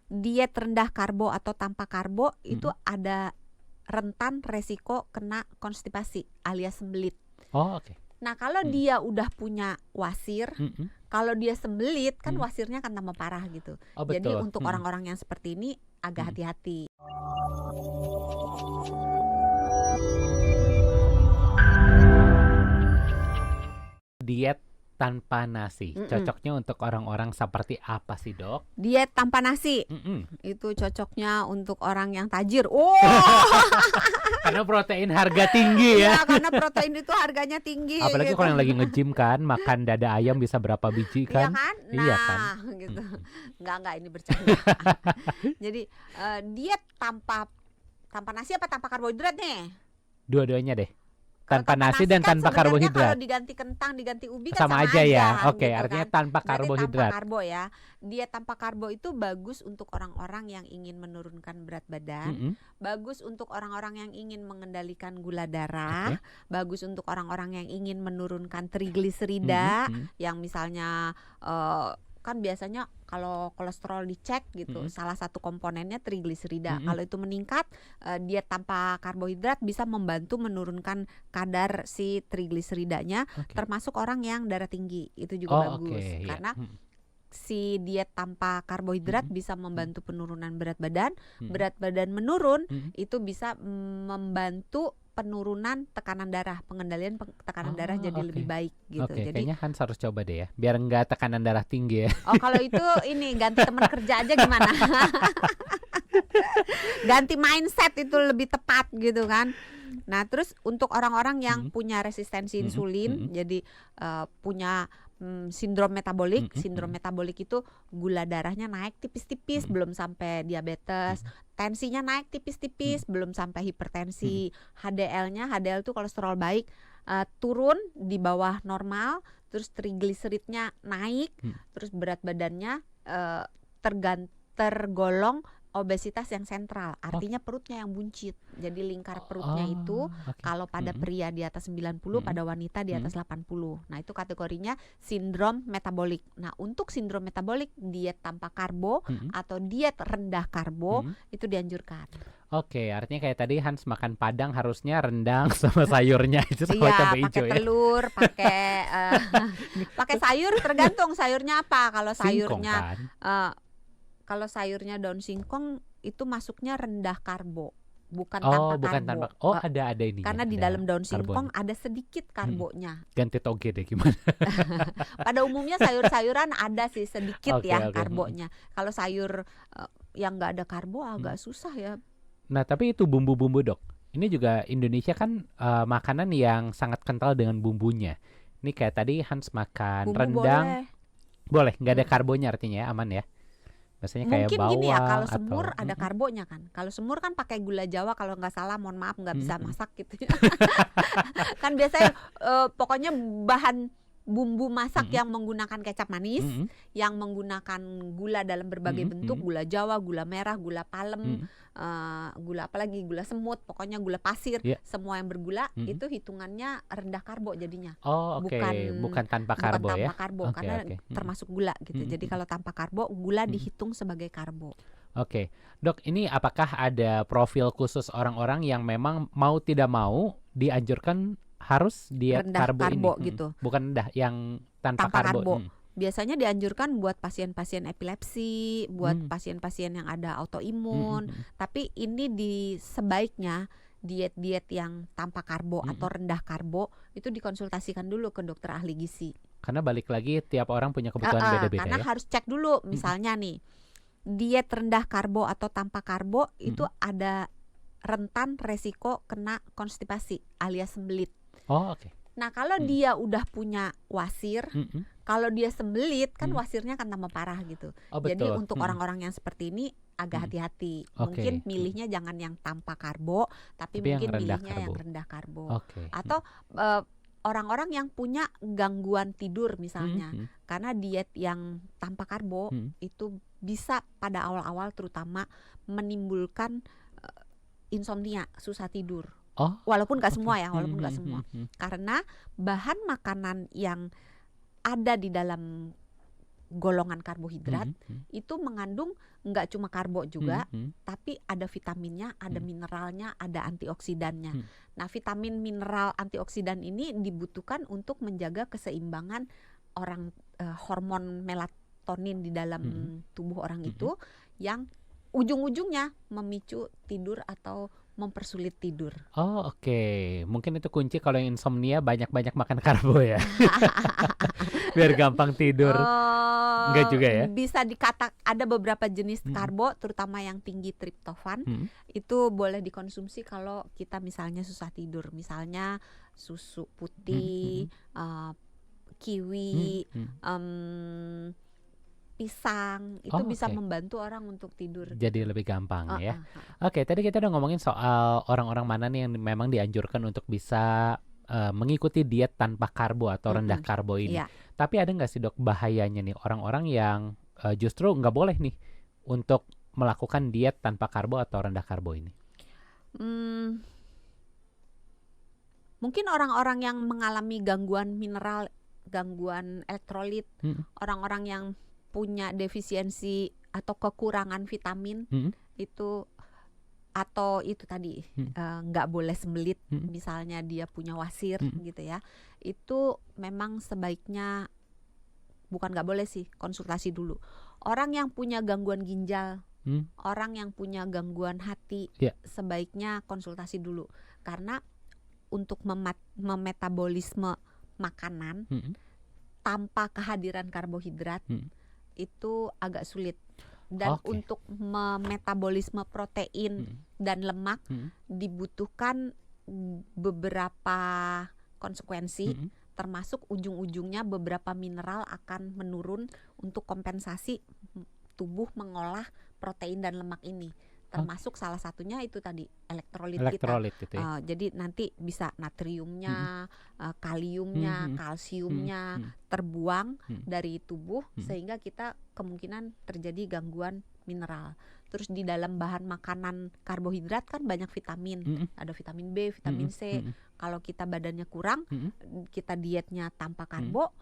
diet rendah karbo atau tanpa karbo itu Mm-mm. ada rentan resiko kena konstipasi alias sembelit. Oh, oke. Nah kalau dia udah punya wasir, Mm-mm. kalau dia sembelit kan Mm. wasirnya akan tambah parah gitu. Oh, Jadi betul. untuk orang-orang yang seperti ini agak hati-hati. Diet tanpa nasi, Mm-mm. cocoknya untuk orang-orang seperti apa sih, Dok? Diet tanpa nasi Mm-mm. itu cocoknya untuk orang yang tajir. Oh, Karena protein harga tinggi ya. ya karena protein itu harganya tinggi. Apalagi gitu. kalau yang lagi nge-gym kan, makan dada ayam bisa berapa biji Iya kan? kan? Nah, Iya kan? gitu. Enggak ini bercanda. Jadi diet tanpa nasi apa tanpa karbohidrat nih? Dua-duanya deh. Kalau Tanpa nasi dan kan tanpa sebenarnya karbohidrat. Kalau diganti kentang, diganti ubi kan Sama aja ya. Oke, gitu artinya kan. tanpa Berarti karbohidrat. tanpa karbo ya. Diet tanpa karbo itu bagus untuk orang-orang yang ingin menurunkan berat badan, Mm-mm. bagus untuk orang-orang yang ingin mengendalikan gula darah, bagus untuk orang-orang yang ingin menurunkan trigliserida, Mm-mm. yang misalnya kan biasanya kalau kolesterol dicek gitu, salah satu komponennya trigliserida. Kalau itu meningkat, diet tanpa karbohidrat bisa membantu menurunkan kadar si trigliseridanya, termasuk orang yang darah tinggi. Itu juga bagus karena si diet tanpa karbohidrat bisa membantu penurunan berat badan. Berat badan menurun itu bisa membantu penurunan tekanan darah, pengendalian tekanan darah jadi lebih baik gitu. Oke, Jadi kayaknya Hans harus coba deh ya, biar enggak tekanan darah tinggi ya. oh kalau itu ini ganti teman kerja aja gimana? Ganti mindset itu lebih tepat gitu kan. Nah terus untuk orang-orang yang punya resistensi insulin, jadi punya sindrom metabolik. Sindrom metabolik itu gula darahnya naik tipis-tipis, belum sampai diabetes. Tensinya naik tipis-tipis, belum sampai hipertensi. HDL itu kolesterol baik, turun di bawah normal. Terus trigliseridnya naik, terus berat badannya tergolong obesitas yang sentral, artinya perutnya yang buncit. Jadi lingkar perutnya itu kalau pada pria di atas 90, pada wanita di atas 80. Nah, itu kategorinya sindrom metabolik. Nah, untuk sindrom metabolik, diet tanpa karbo atau diet rendah karbo itu dianjurkan. Oke, artinya kayak tadi Hans makan padang harusnya rendang sama sayurnya itu sama iya, cabai hijau pakai ya. telur, pakai sayur, tergantung sayurnya apa. Kalau Singkong sayurnya kan? kalau sayurnya daun singkong itu masuknya rendah karbo, bukan Oh, tanpa bukan karbo. tanpa. Oh, ada ini. Karena di ada dalam daun singkong karbonnya. ada sedikit karbonya. Ganti toge deh gimana? Pada umumnya sayur-sayuran ada sih sedikit Oke, ya oke. karbonya. Kalau sayur yang nggak ada karbo agak susah ya. Nah, tapi itu bumbu-bumbu, Dok. Ini juga Indonesia kan makanan yang sangat kental dengan bumbunya. Ini kayak tadi Hans makan Bumbu rendang. Boleh, nggak ada karbonnya artinya ya, aman ya. Biasanya kayak mungkin bawang gini ya, kalau atau semur ada karbonya kan. Kalau semur kan pakai gula Jawa, kalau nggak salah, mohon maaf nggak bisa masak gitu. Kan biasanya pokoknya bahan bumbu masak yang menggunakan kecap manis, yang menggunakan gula dalam berbagai bentuk, gula Jawa, gula merah, gula palem, gula apalagi, gula semut, pokoknya gula pasir, semua yang bergula itu hitungannya rendah karbo jadinya. Oh, oke. Bukan tanpa karbo ya. Karena termasuk gula gitu. Jadi kalau tanpa karbo, gula dihitung sebagai karbo. Oke. Dok, ini apakah ada profil khusus orang-orang yang memang mau tidak mau dianjurkan harus diet rendah karbo ini? gitu. Bukan rendah, yang tanpa karbo. Biasanya dianjurkan buat pasien-pasien epilepsi, buat pasien-pasien yang ada autoimun. Tapi ini sebaiknya diet-diet yang tanpa karbo atau rendah karbo itu dikonsultasikan dulu ke dokter ahli gizi. Karena balik lagi tiap orang punya kebutuhan beda-beda karena ya. harus cek dulu, misalnya nih, diet rendah karbo atau tanpa karbo itu ada rentan resiko kena konstipasi alias sembelit. Oh, oke. Nah, kalau dia udah punya wasir, kalau dia sembelit kan wasirnya akan tambah parah gitu. Oh, jadi betul. untuk orang-orang yang seperti ini agak hati-hati. Mungkin milihnya jangan yang tanpa karbo, tapi mungkin milihnya yang rendah karbo. Atau orang-orang yang punya gangguan tidur misalnya. Karena diet yang tanpa karbo itu bisa pada awal-awal terutama menimbulkan insomnia, susah tidur. Walaupun nggak semua ya, walaupun nggak semua. Karena bahan makanan yang ada di dalam golongan karbohidrat Mhm. itu mengandung nggak cuma karbo juga, Mhm. tapi ada vitaminnya, ada mineralnya, ada antioksidannya. Hmm. Nah, vitamin, mineral, antioksidan ini dibutuhkan untuk menjaga keseimbangan hormon melatonin di dalam tubuh orang itu yang ujung-ujungnya memicu tidur atau mempersulit tidur. Oh, oke. Mungkin itu kunci kalau yang insomnia banyak-banyak makan karbo ya. Biar gampang tidur. Enggak juga ya? Bisa ada beberapa jenis karbo, terutama yang tinggi triptofan, Hmm. itu boleh dikonsumsi kalau kita misalnya susah tidur. Misalnya susu putih, kiwi, pisang, itu Oh, bisa oke. membantu orang untuk tidur. Jadi lebih gampang ya. Heeh. Oke, tadi kita udah ngomongin soal orang-orang mana nih yang memang dianjurkan untuk bisa mengikuti diet tanpa karbo atau rendah karbo ini. Iya. Tapi ada nggak sih dok bahayanya nih orang-orang yang justru nggak boleh nih untuk melakukan diet tanpa karbo atau rendah karbo ini? Mungkin orang-orang yang mengalami gangguan mineral, gangguan elektrolit, orang-orang yang punya defisiensi atau kekurangan vitamin itu, atau itu tadi nggak boleh sembelit, misalnya dia punya wasir gitu ya, itu memang sebaiknya, bukan nggak boleh sih, konsultasi dulu. Orang yang punya gangguan ginjal, orang yang punya gangguan hati, sebaiknya konsultasi dulu, karena untuk memetabolisme makanan tanpa kehadiran karbohidrat itu agak sulit. Dan untuk memetabolisme protein dan lemak dibutuhkan beberapa konsekuensi, termasuk ujung-ujungnya beberapa mineral akan menurun untuk kompensasi tubuh mengolah protein dan lemak ini. Termasuk salah satunya itu tadi elektrolit kita. Itu ya. Jadi nanti bisa natriumnya, kaliumnya, kalsiumnya terbuang dari tubuh, sehingga kita kemungkinan terjadi gangguan mineral. Terus di dalam bahan makanan karbohidrat kan banyak vitamin, ada vitamin B, vitamin C. Kalau kita badannya kurang, kita dietnya tanpa karbo,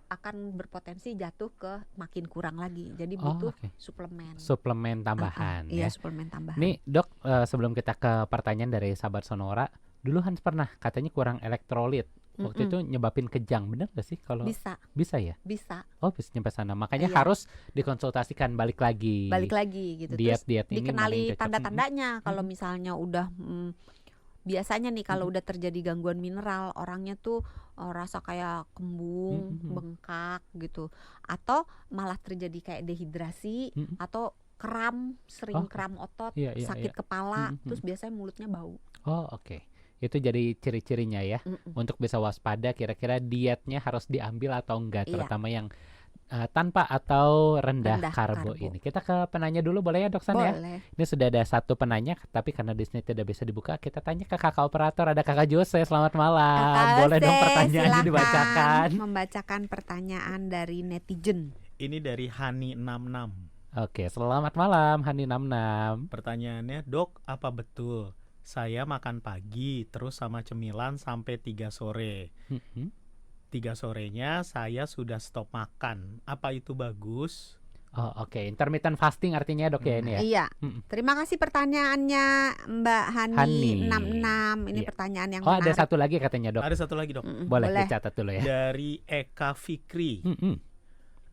akan berpotensi jatuh ke makin kurang lagi. Jadi butuh suplemen tambahan. Iya, suplemen tambahan. Nih dok, sebelum kita ke pertanyaan dari sahabat Sonora, dulu Hans pernah katanya kurang elektrolit. Waktu itu nyebabin kejang, benar gak sih? Kalau bisa ya? Bisa. Oh, bisa nyampe sana. Makanya harus dikonsultasikan balik lagi gitu. Diet ini dikenali tanda-tandanya. Kalau misalnya udah biasanya nih kalau udah terjadi gangguan mineral, orangnya tuh rasa kayak kembung, bengkak gitu, atau malah terjadi kayak dehidrasi, atau kram, sering kram otot, sakit kepala, terus biasanya mulutnya bau. Oh, oke. Itu jadi ciri-cirinya ya. Untuk bisa waspada kira-kira dietnya harus diambil atau enggak, terutama yang tanpa atau rendah karbo ini. Kita ke penanya dulu boleh ya dok San ya? Ini sudah ada satu penanya, tapi karena di sini tidak bisa dibuka, kita tanya ke kakak operator. Ada kakak Jose, selamat malam. Kakak boleh Jose, dong pertanyaannya dibacakan. Membacakan pertanyaan dari netizen. Ini dari Hani66. Oke, selamat malam Hani66. Pertanyaannya, dok, apa betul saya makan pagi terus sama cemilan sampai 3 sore? 3 sorenya saya sudah stop makan. Apa itu bagus? Oh, oke. Intermittent fasting artinya dok ya ini ya? Iya. Terima kasih pertanyaannya Mbak Hani66. Ini pertanyaan yang menarik. Ada satu lagi katanya dok. Ada satu lagi dok. Boleh dicatat dulu ya. Dari Eka Fikri.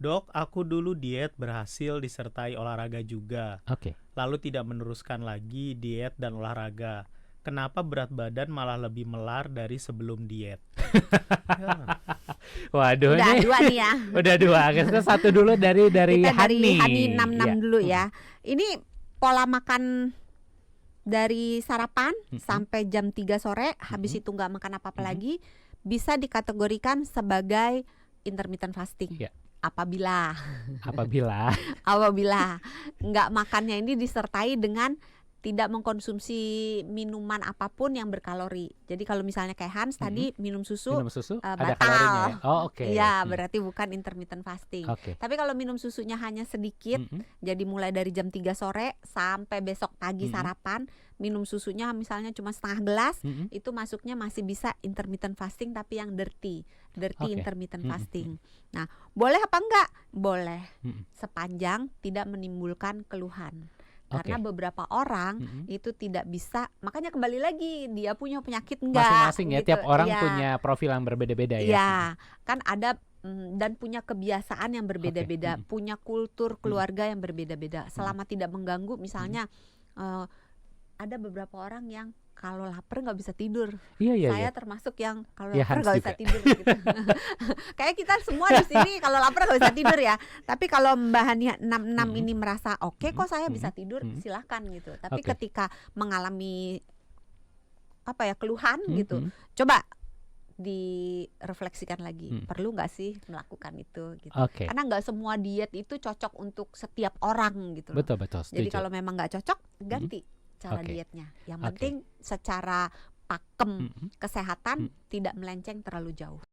Dok, aku dulu diet berhasil disertai olahraga juga. Lalu tidak meneruskan lagi diet dan olahraga. Kenapa berat badan malah lebih melar dari sebelum diet? Waduh, udah nih. Dua nih ya. Udah dua. Kita satu dulu dari kita Hani. Hani 66 dulu ya. Ini pola makan dari sarapan sampai jam 3 sore, habis itu nggak makan apa-apa lagi, bisa dikategorikan sebagai intermittent fasting. Apabila nggak makannya ini disertai dengan tidak mengkonsumsi minuman apapun yang berkalori. Jadi kalau misalnya kayak Hans tadi minum susu ada batal. kalorinya ya? Oh, oke. Iya, berarti bukan intermittent fasting. Tapi kalau minum susunya hanya sedikit, jadi mulai dari jam 3 sore sampai besok pagi sarapan, minum susunya misalnya cuma setengah gelas, itu masuknya masih bisa intermittent fasting tapi yang dirty intermittent fasting. Nah, boleh apa enggak? Boleh. Sepanjang tidak menimbulkan keluhan. Karena beberapa orang itu tidak bisa, makanya kembali lagi dia punya penyakit enggak masing-masing ya, gitu. tiap orang punya profil yang berbeda-beda ya. Iya, kan ada dan punya kebiasaan yang berbeda-beda, punya kultur keluarga yang berbeda-beda. Selama tidak mengganggu, misalnya ada beberapa orang yang kalau lapar nggak bisa tidur. Saya termasuk yang kalau lapar nggak bisa tidur gitu. Kayak kita semua di sini kalau lapar nggak bisa tidur ya. Tapi kalau Mbak Hania 66 ini merasa oke kok saya bisa tidur, silahkan gitu. Tapi ketika mengalami keluhan gitu, coba direfleksikan lagi, perlu nggak sih melakukan itu gitu. Karena nggak semua diet itu cocok untuk setiap orang gitu. Betul. Jadi kalau memang nggak cocok, ganti cara dietnya. Yang penting secara pakem kesehatan tidak melenceng terlalu jauh.